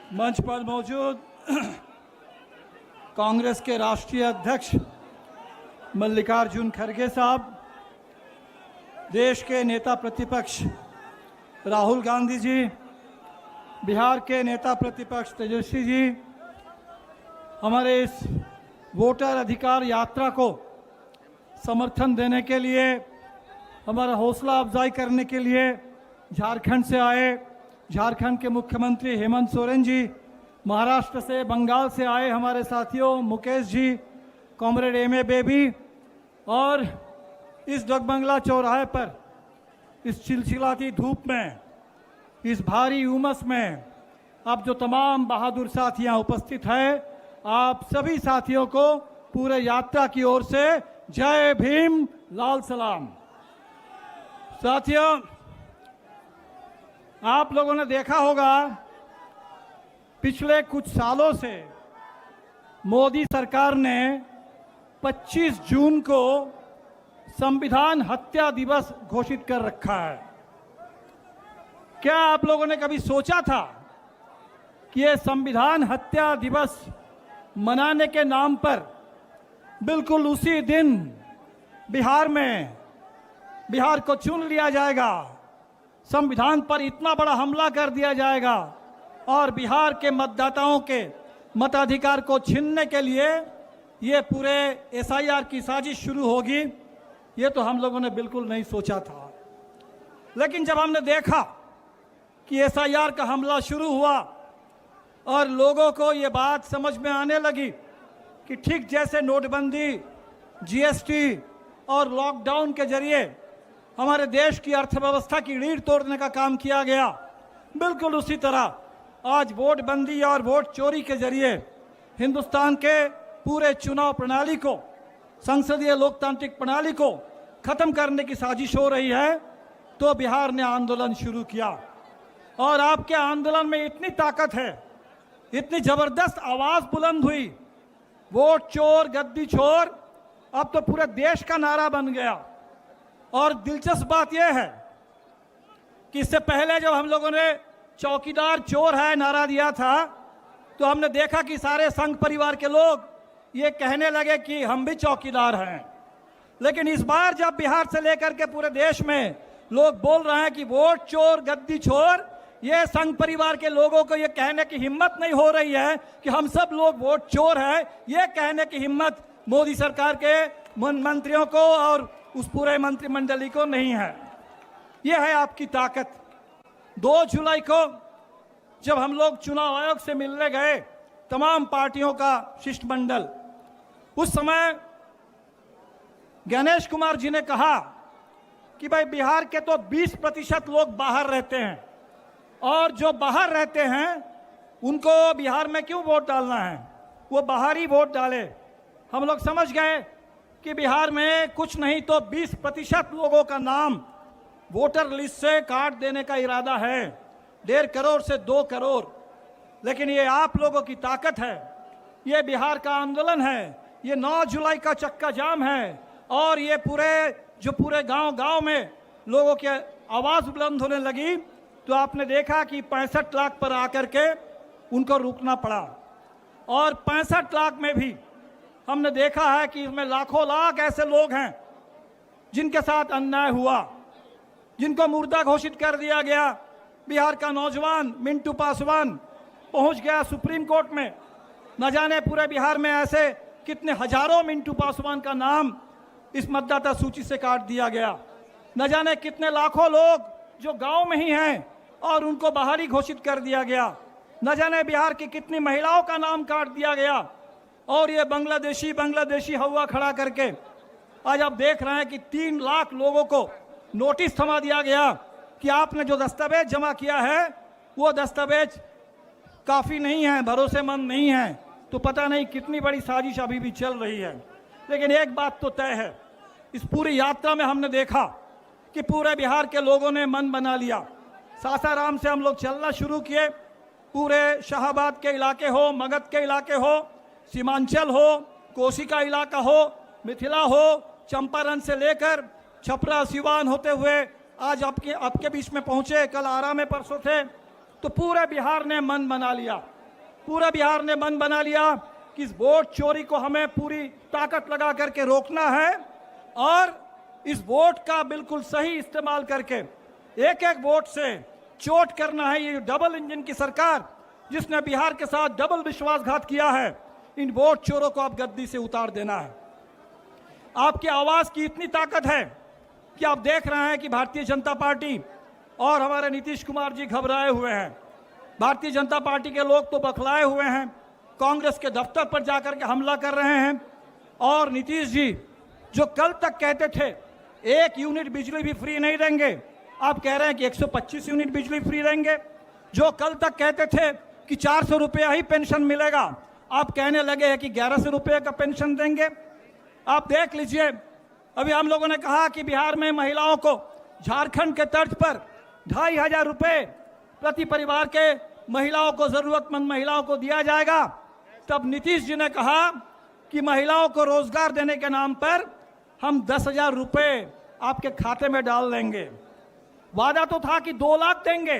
मंच पर मौजूद कांग्रेस के राष्ट्रीय अध्यक्ष मल्लिकार्जुन खड़गे साहब, देश के नेता प्रतिपक्ष राहुल गांधी जी, बिहार के नेता प्रतिपक्ष तेजस्वी जी, हमारे इस वोटर अधिकार यात्रा को समर्थन देने के लिए, हमारा हौसला अफजाई करने के लिए झारखंड से आए, झारखंड के मुख्यमंत्री हेमंत सोरेन जी, महाराष्ट्र से, बंगाल से आए हमारे साथियों Mukesh ji, comrade M A baby, और इस डगबंगला चौराहे पर इस चिलचिलाती धूप में, इस भारी उमस में अब जो तमाम बहादुर साथी यहाँ उपस्थित हैं, आप सभी साथियों को पूरे यात्रा की ओर से जय भीम, लाल सलाम। साथियों, आप लोगों ने देखा होगा पिछले कुछ सालों से मोदी सरकार ने 25 जून को संविधान हत्या दिवस घोषित कर रखा है। क्या आप लोगों ने कभी सोचा था कि ये संविधान हत्या दिवस मनाने के नाम पर बिल्कुल उसी दिन बिहार को चुन लिया जाएगा, संविधान पर इतना बड़ा हमला कर दिया जाएगा और बिहार के मतदाताओं के मताधिकार को छीनने के लिए ये पूरे एसआईआर की साजिश शुरू होगी? ये तो हम लोगों ने बिल्कुल नहीं सोचा था। लेकिन जब हमने देखा कि एसआईआर का हमला शुरू हुआ और लोगों को ये बात समझ में आने लगी कि ठीक जैसे नोटबंदी, जीएसटी और लॉकडाउन के जरिए हमारे देश की अर्थव्यवस्था की रीढ़ तोड़ने का काम किया गया, बिल्कुल उसी तरह आज वोट बंदी और वोट चोरी के जरिए हिंदुस्तान के पूरे चुनाव प्रणाली को, संसदीय लोकतांत्रिक प्रणाली को खत्म करने की साजिश हो रही है। तो बिहार ने आंदोलन शुरू किया और आपके आंदोलन में इतनी ताकत है, इतनी जबरदस्त आवाज बुलंद हुई, वोट चोर गद्दी छोर अब तो पूरे देश का नारा बन गया। और दिलचस्प बात यह है कि इससे पहले जब हम लोगों ने चौकीदार चोर है नारा दिया था, तो हमने देखा कि सारे संघ परिवार के लोग ये कहने लगे कि हम भी चौकीदार हैं। लेकिन इस बार जब बिहार से लेकर के पूरे देश में लोग बोल रहे हैं कि वोट चोर गद्दी छोर, ये संघ परिवार के लोगों को ये कहने की हिम्मत नहीं हो रही है कि हम सब लोग वोट चोर हैं। ये कहने की हिम्मत मोदी सरकार के मंत्रियों को और उस पूरे मंत्रिमंडली को नहीं है। ये है आपकी ताकत। 2 जुलाई को जब हम लोग चुनाव आयोग से मिलने गए, तमाम पार्टियों का शिष्टमंडल, उस समय गणेश कुमार जी ने कहा कि भाई बिहार के तो 20% लोग बाहर रहते हैं और जो बाहर रहते हैं उनको बिहार में क्यों वोट डालना है, वो बाहर ही वोट डाले। हम लोग समझ गए कि बिहार में कुछ नहीं तो 20% लोगों का नाम वोटर लिस्ट से काट देने का इरादा है, 1.5 करोड़ से 2 करोड़। लेकिन ये आप लोगों की ताकत है, ये बिहार का आंदोलन है, ये 9 जुलाई का चक्का जाम है और ये पूरे गांव में लोगों की आवाज़ बुलंद होने लगी। तो आपने देखा कि 65 लाख पर आकर के उनको रुकना पड़ा और 65 लाख में भी हमने देखा है कि इसमें लाखों लाख ऐसे लोग हैं जिनके साथ अन्याय हुआ, जिनको मुर्दा घोषित कर दिया गया। बिहार का नौजवान मिंटू पासवान पहुंच गया सुप्रीम कोर्ट में। न जाने पूरे बिहार में ऐसे कितने हजारों मिंटू पासवान का नाम इस मतदाता सूची से काट दिया गया। न जाने कितने लाखों लोग जो गांव में ही हैं और उनको बाहरी घोषित कर दिया गया। न जाने बिहार की कितनी महिलाओं का नाम काट दिया गया। और ये बांग्लादेशी हवा खड़ा करके आज आप देख रहे हैं कि 3 लाख लोगों को नोटिस थमा दिया गया कि आपने जो दस्तावेज जमा किया है वो दस्तावेज काफ़ी नहीं है, भरोसेमंद नहीं है। तो पता नहीं कितनी बड़ी साजिश अभी भी चल रही है। लेकिन एक बात तो तय है, इस पूरी यात्रा में हमने देखा कि पूरे बिहार के लोगों ने मन बना लिया। सासाराम से हम लोग चलना शुरू किए, पूरे शाहाबाद के इलाके हो, मगध के इलाके हो, सीमांचल हो, कोसी का इलाका हो, मिथिला हो, चंपारण से लेकर छपरा सिवान होते हुए आज आपके बीच में पहुंचे, कल आरा में परसों थे। तो पूरे बिहार ने मन बना लिया पूरा बिहार ने मन बना लिया कि इस वोट चोरी को हमें पूरी ताकत लगा करके रोकना है और इस वोट का बिल्कुल सही इस्तेमाल करके एक एक वोट से चोट करना है। ये डबल इंजन की सरकार जिसने बिहार के साथ डबल विश्वासघात किया है, इन वोट चोरों को आप गद्दी से उतार देना है। आपकी आवाज की इतनी ताकत है कि आप देख रहे हैं कि भारतीय जनता पार्टी और हमारे नीतीश कुमार जी घबराए हुए हैं। भारतीय जनता पार्टी के लोग तो बखलाए हुए हैं, कांग्रेस के दफ्तर पर जाकर के हमला कर रहे हैं। और नीतीश जी जो कल तक कहते थे 1 यूनिट बिजली भी फ्री नहीं देंगे, आप कह रहे हैं कि 125 यूनिट बिजली फ्री देंगे। जो कल तक कहते थे कि 400 रुपया ही पेंशन मिलेगा, आप कहने लगे हैं कि 1100 रुपये का पेंशन देंगे। आप देख लीजिए, अभी हम लोगों ने कहा कि बिहार में महिलाओं को झारखंड के तर्ज पर 2500 रुपये प्रति परिवार के महिलाओं को, जरूरतमंद महिलाओं को दिया जाएगा। तब नीतीश जी ने कहा कि महिलाओं को रोजगार देने के नाम पर हम 10,000 रुपये आपके खाते में डाल देंगे। वादा तो था कि 2 लाख देंगे,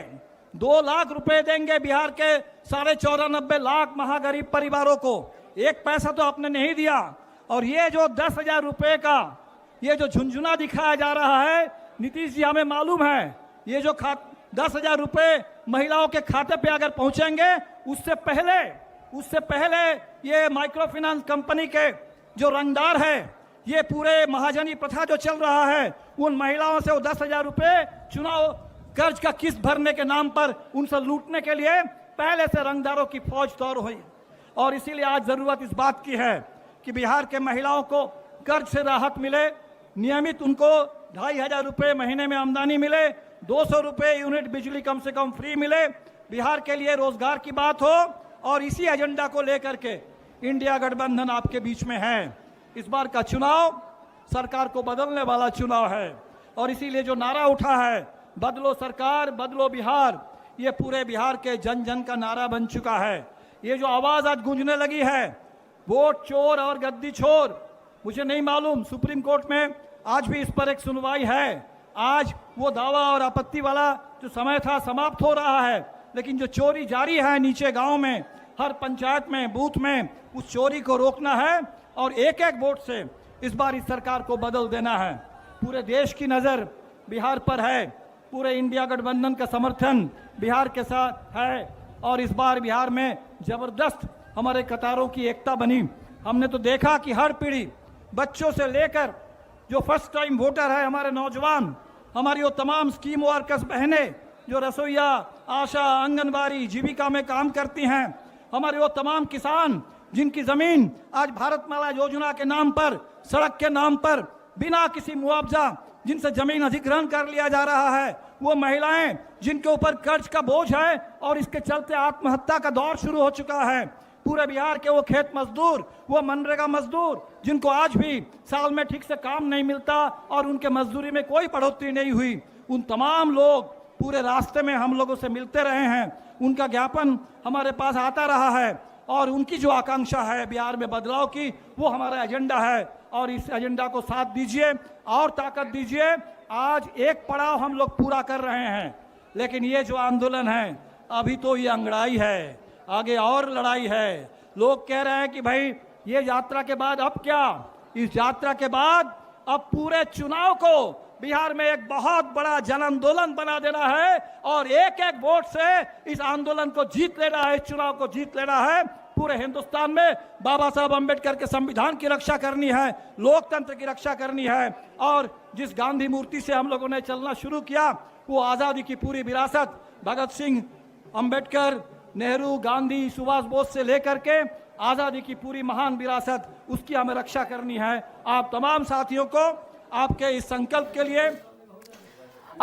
2 लाख रुपए देंगे बिहार के 94.5 लाख महागरीब परिवारों को। एक पैसा तो आपने नहीं दिया। और ये जो 10,000 रुपये का ये जो झुंझुना दिखाया जा रहा है, नीतीश जी हमें मालूम है ये जो 10,000 रुपये महिलाओं के खाते पे अगर पहुंचेंगे, उससे पहले ये माइक्रो फाइनेंस कंपनी के जो रंगदार है, ये पूरे महाजनी प्रथा जो चल रहा है, उन महिलाओं से वो 10,000 रुपये चुनाव कर्ज का किस्त भरने के नाम पर उनसे लूटने के लिए पहले से रंगदारों की फौज तैयार हुई। और इसीलिए आज जरूरत इस बात की है कि बिहार के महिलाओं को कर्ज से राहत मिले, नियमित उनको 2,500 रुपये महीने में आमदनी मिले, 200 रुपये यूनिट बिजली कम से कम फ्री मिले, बिहार के लिए रोजगार की बात हो। और इसी एजेंडा को लेकर के इंडिया गठबंधन आपके बीच में है। इस बार का चुनाव सरकार को बदलने वाला चुनाव है और इसीलिए जो नारा उठा है, बदलो सरकार बदलो बिहार, ये पूरे बिहार के जन जन का नारा बन चुका है। ये जो आवाज आज गूंजने लगी है, वोट चोर और गद्दी छोर, मुझे नहीं मालूम सुप्रीम कोर्ट में आज भी इस पर एक सुनवाई है। आज वो दावा और आपत्ति वाला जो समय था समाप्त हो रहा है, लेकिन जो चोरी जारी है नीचे गांव में, हर पंचायत में, बूथ में, उस चोरी को रोकना है और एक एक वोट से इस बार इस सरकार को बदल देना है। पूरे देश की नज़र बिहार पर है, पूरे इंडिया गठबंधन का समर्थन बिहार के साथ है और इस बार बिहार में जबरदस्त हमारे कतारों की एकता बनी। हमने तो देखा कि हर पीढ़ी, बच्चों से लेकर जो फर्स्ट टाइम वोटर है, हमारे नौजवान, हमारी वो तमाम स्कीम वर्कर्स बहनें जो रसोईया, आशा, आंगनबाड़ी, जीविका में काम करती हैं, हमारे वो तमाम किसान जिनकी जमीन आज भारतमाला योजना के नाम पर, सड़क के नाम पर बिना किसी मुआवजा जिनसे जमीन अधिग्रहण कर लिया जा रहा है, वो महिलाएं जिनके ऊपर कर्ज का बोझ है और इसके चलते आत्महत्या का दौर शुरू हो चुका है, पूरे बिहार के वो खेत मजदूर, वो मनरेगा मजदूर जिनको आज भी साल में ठीक से काम नहीं मिलता और उनके मजदूरी में कोई बढ़ोतरी नहीं हुई, उन तमाम लोग पूरे रास्ते में हम लोगों से मिलते रहे हैं। उनका ज्ञापन हमारे पास आता रहा है और उनकी जो आकांक्षा है बिहार में बदलाव की, वो हमारा एजेंडा है और इस एजेंडा को साथ दीजिए और ताकत दीजिए। आज एक पड़ाव हम लोग पूरा कर रहे हैं, लेकिन ये जो आंदोलन है अभी तो ये अंगड़ाई है, आगे और लड़ाई है। लोग कह रहे हैं कि भाई ये यात्रा के बाद अब क्या? इस यात्रा के बाद अब पूरे चुनाव को बिहार में एक बहुत बड़ा जन आंदोलन बना देना है और एक एक वोट से इस आंदोलन को जीत लेना है, इस चुनाव को जीत लेना है। पूरे हिंदुस्तान में बाबा साहब अंबेडकर के संविधान की रक्षा करनी है, लोकतंत्र की रक्षा करनी है और जिस गांधी मूर्ति से हम लोगों ने चलना शुरू किया, वो आज़ादी की पूरी विरासत भगत सिंह, अंबेडकर, नेहरू, गांधी, सुभाष बोस से लेकर के आज़ादी की पूरी महान विरासत, उसकी हमें रक्षा करनी है। आप तमाम साथियों को आपके इस संकल्प के लिए